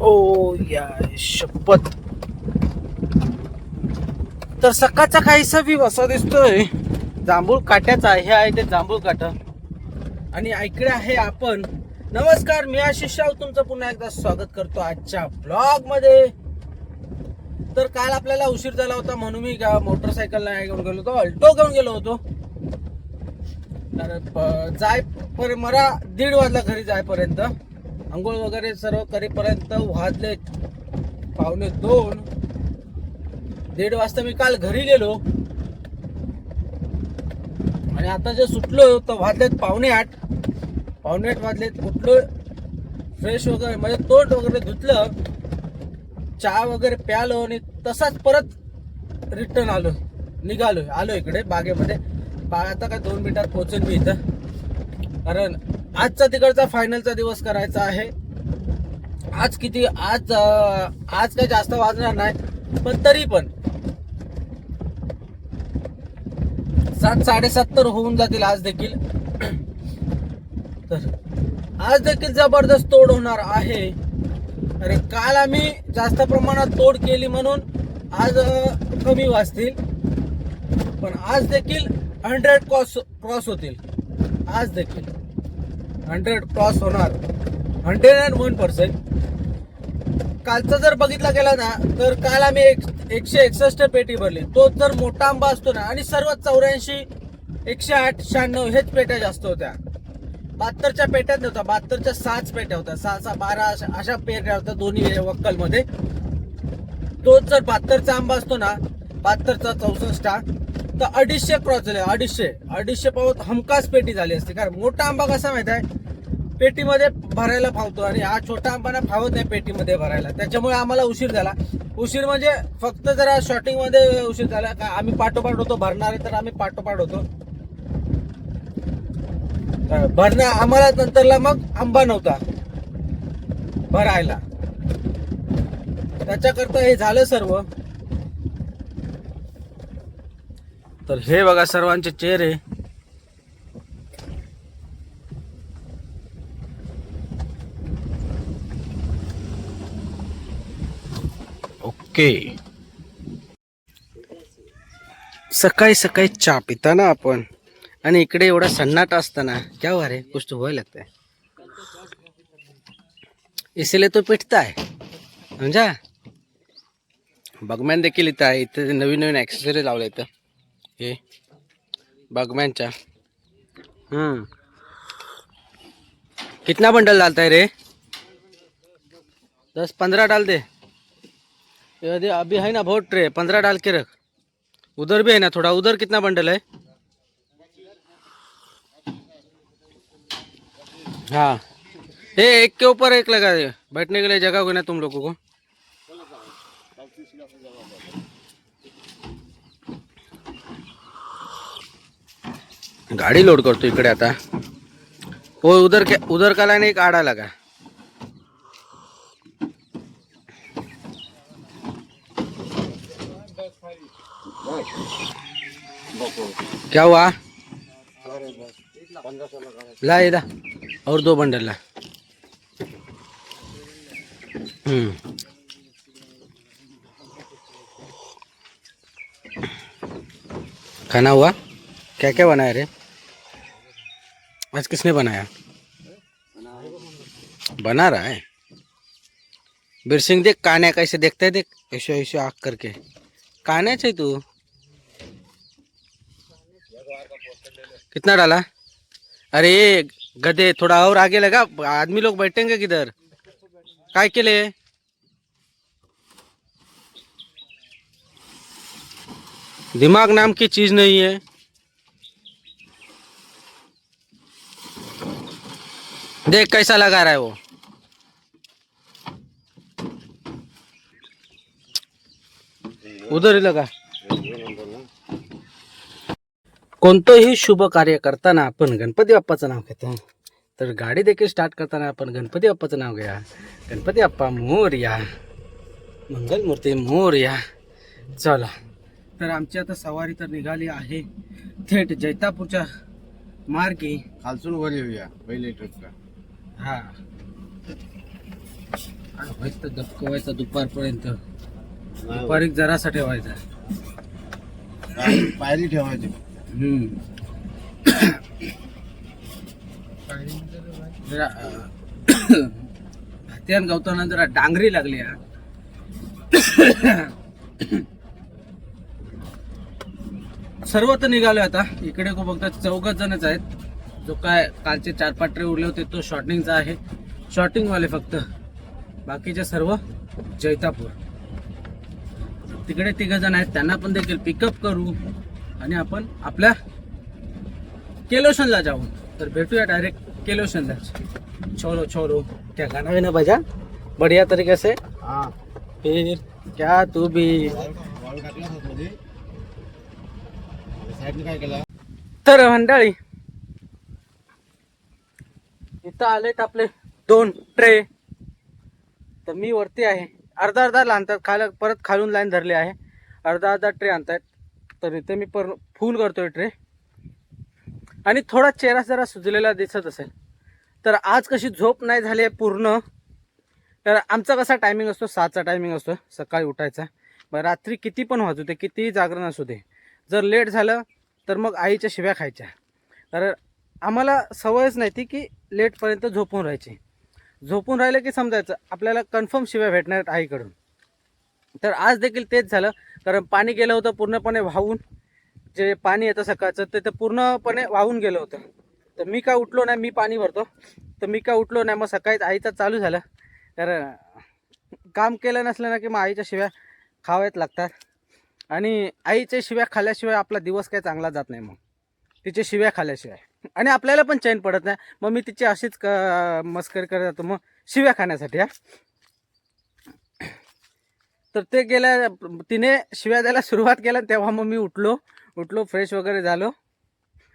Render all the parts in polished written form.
ओ या शपथ. तर सकाळचा काहीसा व्ह्यू असा दिसतोय जांभूळ काट्याचा. हे आहे ते जांभूळ काठ आणि इकडे आहे आपण. नमस्कार, मी आशिष राव तुमचं पुन्हा एकदा स्वागत करतो आजच्या ब्लॉग मध्ये. तर काल आपल्याला उशीर झाला होता म्हणून मी मोटरसायकल घेऊन गेलो होतो, अल्टो घेऊन गेलो होतो. तर मला 1:30 वाजला घरी जायपर्यंत. आंघोळ वगैरे सर्व करेपर्यंत वाजले 1:45. 1:30 वाजता मी काल घरी गेलो आणि आता जे सुटलो तर वाजलेत 7:45. 7:45 वाजलेत. उठलो, फ्रेश वगैरे म्हणजे तोंड वगैरे धुतलं, चहा वगैरे प्यालो आणि तसाच परत रिटर्न आलो इकडे बागेमध्ये. आता काय 2 मिनिटात पोहोचेन मी इथं, कारण आजचा तिकडचा फायनलचा दिवस करायचा आहे. आज काय जास्त वाजणार नाही, पण तरी पण 7-7:30 तर होऊन जातील आज देखील. तर आज देखील जबरदस्त तोड होणार आहे. अरे काल आम्ही जास्त प्रमाणात तोड केली म्हणून आज कमी वाजतील, पण आज देखील 100 क्रॉस होतील. आज देखील 100 क्रॉस होणार, 101%. कालचा जर बघितला गेला ना तर काल आम्ही 161 पेटी भरली. तो जर मोठा आंबा असतो ना, आणि सर्व 84, 108, 96 हेच पेट्या जास्त होत्या. 72च्या पेट्यात नव्हत्या, 72च्या 6 पेट्या होत्या, 6, 12 अशा पेट्या होत्या दोन्ही वक्कल मध्ये. तोच जर 72चा आंबा असतो ना, 72चा 64, तर 250 क्रॉस झाले. 250 पावत हमखास पेटी झाली असते. कारण मोठा आंबा कसा माहित आहे, पेटीमध्ये भरायला फावतो, आणि हा छोटा आंबा ना फावत नाही पेटीमध्ये भरायला. त्याच्यामुळे आम्हाला उशीर झाला. उशीर म्हणजे फक्त जरा शॉटिंग मध्ये उशीर झाला. का आम्ही पाठोपाठ होतो भरणारे, तर आम्ही पाठोपाठ होतो भरणं. आम्हाला नंतरला मग आंबा नव्हता भरायला, त्याच्याकरता हे झालं सर्व. तर हे बघा सर्वांचे चेहरे. ओके, सकाळी सकाळी चहा पिताना आपण, आणि इकडे एवढा सन्नाटा असताना क्या हुआ रे, कुछ तो व्हायला लगता है, इसलिए तो पिटता है समजा. बगमॅन देखील इथं आहे. इथं नवीन नवीन ॲक्सेसरी लावले इथं, हे बगमॅनच्या. कितना बंडल डालता है रे? 10-15 डाल दे. यदि अभी है ना बहुत ट्रे, 15 डाल के रख. उधर भी है ना थोड़ा, उधर कितना बंडल है? हाँ, ये एक के ऊपर एक लगा दे, बैठने के लिए जगह होगी ना तुम लोगों को. गाड़ी लोड करतो इकडे आता. वो उधर का लाइन एक आड़ा लगा. क्या हुआ? ला इधर और 2 बंडल ला. खाना हुआ? क्या क्या बनाया रे आज? किसने बनाया? बना रहा है बिरसिंग. देख कान्या कैसे देखता है, देख ऐसे ऐसे आँख करके. कान्याच है तू. कितना डाला? अरे गधे, थोड़ा और आगे लगा, आदमी लोग बैठेंगे किधर, काय के लिए? दिमाग नाम की चीज नहीं है. देख कैसा लगा रहा है वो. उधर ही लगा. कोणतंही शुभ कार्य करताना आपण गणपती बाप्पाचं नाव घेतो. तर गाडी देखील स्टार्ट करताना आपण गणपती बाप्पाचं नाव घ्या. गणपती बाप्पा मोरया, मंगलमूर्ती मोरया. चला, तर आमची आता सवारी तर निघाली आहे थेट जैतापूरच्या मार्गे. खालसून वर येऊया पहिले ट्रिपला. हा, व्हायचं दबकवायचा दुपारपर्यंत, दुपारी जरासा ठेवायचा. पायरी ठेवायची. जरा हात्यान गवताना जरा डांगरी लागली. सर्व तर निघालोय आता. इकडे खूप बघता 4 जणच आहेत. जो काय कालचे 4-5 ट्रे उरले होते तो शॉर्टिंगचा आहे, शॉर्टिंग वाले फक्त. बाकीचे सर्व जैतापूर. तिकडे 3 जण आहेत, त्यांना पण देखील पिकअप करू आणि आपण आपल्या केलोशनला जाऊ. तर भेटूया डायरेक्ट केलोशनला. छोरो छोरो क्या गाना है ना भैया, बढ़िया तरीके से. हाँ फिर क्या तू भी. बॉल टाकला होता मध्ये, साईडने काय केला. तर मंडळी इथं आलेत आपले 2 ट्रे. तर मी वरती आहे. अर्धा आणतात, परत खालून लाईन धरली आहे. अर्धा ट्रे आणतायत. तर इथे मी फुल करतोय ट्रे. आणि थोडा चेहरा जरा सुजलेला दिसत असेल तर आज कशी झोप नाही झाली आहे पूर्ण. तर आमचा कसा टायमिंग असतो, 7चा टायमिंग असतो सकाळी उठायचा. मग रात्री किती पण वाजू दे, कितीही जागरण असू दे, जर लेट झालं तर मग आईच्या शिव्या खायच्या. तर आम्हाला सवयच नाही ती की लेटपर्यंत झोपून राहायची. झोपून राहिलं की समजायचं आपल्याला कन्फर्म शिव्या भेटणार आहेत आईकडून. तर आज देखील तेच झालं. कारण पाणी गेलं होतं पूर्णपणे वाहून. जे पाणी येतं सकाळचं ते पूर्णपणे वाहून गेलं होतं. तर मी काय उठलो नाही, मी पाणी भरतो तर मी काय उठलो नाही. मग सकाळीच आईचं चालू झालं. तर काम केलं नसलं ना की मग आईच्या शिव्या खावायच लागतात. आणि आईच्या शिव्या खाल्ल्याशिवाय आपला दिवस काही चांगला जात नाही. मग तिचे शिव्या खाल्ल्याशिवाय आणि आपल्याला पण चैन पडत नाही. मग मी तिची अशीच मस्करी करत जातो मग शिव्या खाण्यासाठी. तर ते गेल्या, तिने शिव्या द्यायला सुरुवात केला तेव्हा मग मी उठलो फ्रेश वगैरे झालो.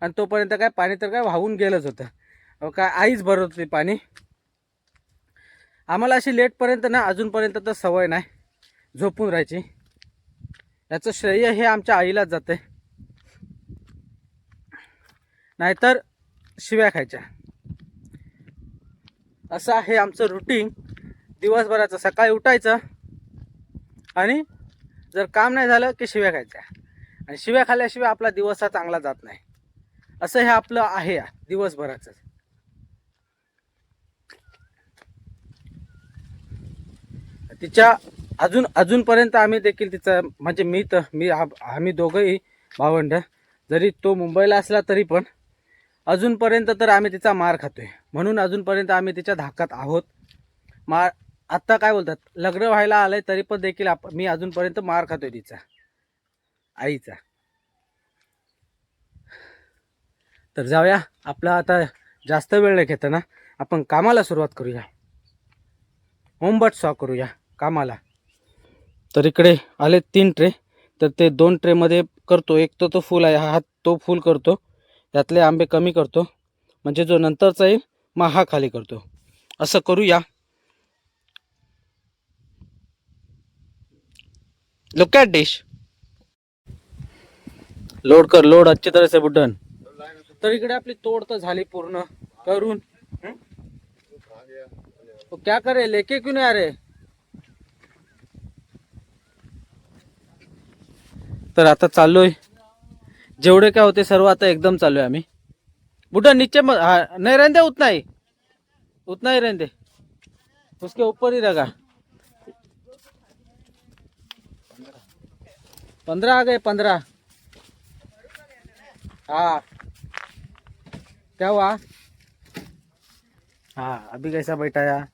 आणि तोपर्यंत काय पाणी तर काय वाहून गेलंच होतं. काय आईच भरत होती पाणी. आम्हाला अशी लेटपर्यंत ना अजूनपर्यंत तर सवय नाही झोपून राहायची. याचं श्रेय हे आमच्या आईलाच जाते, नाहीतर शिव्या खायच्या. असं आहे आमचं रुटीन दिवसभराचं. सकाळी उठायचं आणि जर काम नाही झालं की शिव्या खायच्या. आणि शिव्या खाल्ल्याशिवाय आपला दिवस हा चांगला जात नाही. असं हे आपलं आहे दिवसभराचं. तिच्या अजूनपर्यंत आम्ही देखील तिचं म्हणजे आम्ही दोघंही भावंड, जरी तो मुंबईला असला तरी पण अजूनपर्यंत तर आम्ही तिचा मार खातोय. म्हणून अजूनपर्यंत आम्ही तिच्या धाकात आहोत. आत्ता काय बोलतात, लग्न व्हायला आलंय तरी पण देखील मी अजूनपर्यंत मार खातोय तिचा, आईचा. तर जाऊया, आपला आता जास्त वेळ नाही घेताना आपण कामाला सुरुवात करूया. होमबट सॉ करूया कामाला. तर इकडे आले 3 ट्रे. तर ते 2 ट्रेमध्ये करतो. एक तो फुल आहे, हा तो फुल करतो. यातले आंबे कमी करतो, म्हणजे जो नंतरचा येईल मग हा खाली करतो. असं करूया. Look at dish. लोड कर, लोड अच्छी तरह से बुड्डन. तर इकडे आपली तोड तर झाली पूर्ण करून. तो क्या करे, लेके क्यों नहीं आ रहे. तर आता चाललोय, जेवढे काय होते सर्व आता एकदम चालू आहे आम्ही. बुड्ढा नीचे नहीं रहने, उतना ही रहने, उसके ऊपर ही रखा. 15 आ गए, 15. हाँ क्या हुआ. हाँ अभी कैसा बैठाया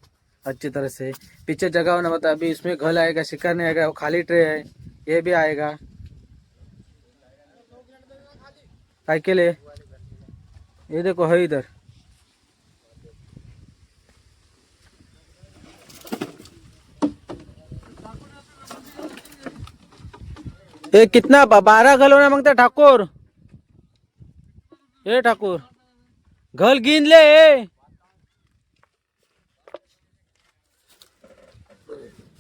अच्छी तरह से. पीछे जगह होना बता. अभी इसमें घल आएगा, शिकार नहीं आएगा, वो खाली ट्रे है, ये भी आएगा. काय के लिए, ये देखो है इधर. ये कितना 12 घल होना मांगता ठाकुर. ये ठाकुर घल गिन ले.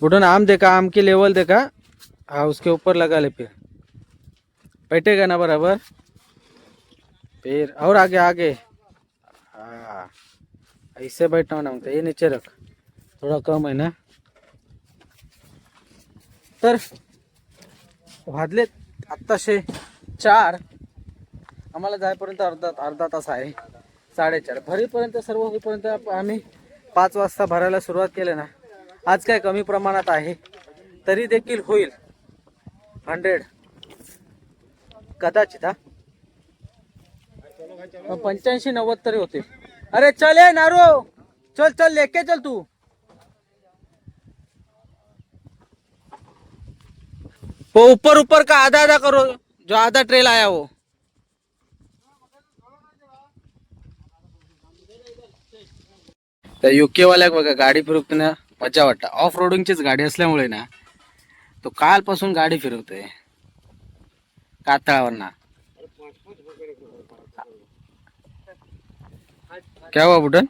बुढ़न आम देखा, आम की लेवल देखा. हाँ उसके ऊपर लगा ले, फिर बैठेगा ना बराबर. फिर और आगे आगे. हाँ ऐसे बैठना ना, ये नीचे रख, थोड़ा कम है ना. तर वाजलेत आत्ताशे 4. आम्हाला जायपर्यंत अर्धा तास आहे. 4:30 भरीपर्यंत सर्व होईपर्यंत आम्ही 5 वाजता भरायला सुरुवात केली ना. आज काय कमी प्रमाणात आहे तरी देखील होईल 100 कदाचित. हा 85-90 तरी होते. अरे चल ये नारो, चल चल लेके चल तू. वो ऊपर ऊपर का आधा आधा करो, जो आधा ट्रेल आया वो. त्या युके वाल्याक बघा गाडी फिरवताना मजा वाटतं. ऑफ रोडिंगचीच गाडी असल्यामुळे ना तो कालपासून गाडी फिरवतोय कातळावर ना. क्या हुआ बुटन?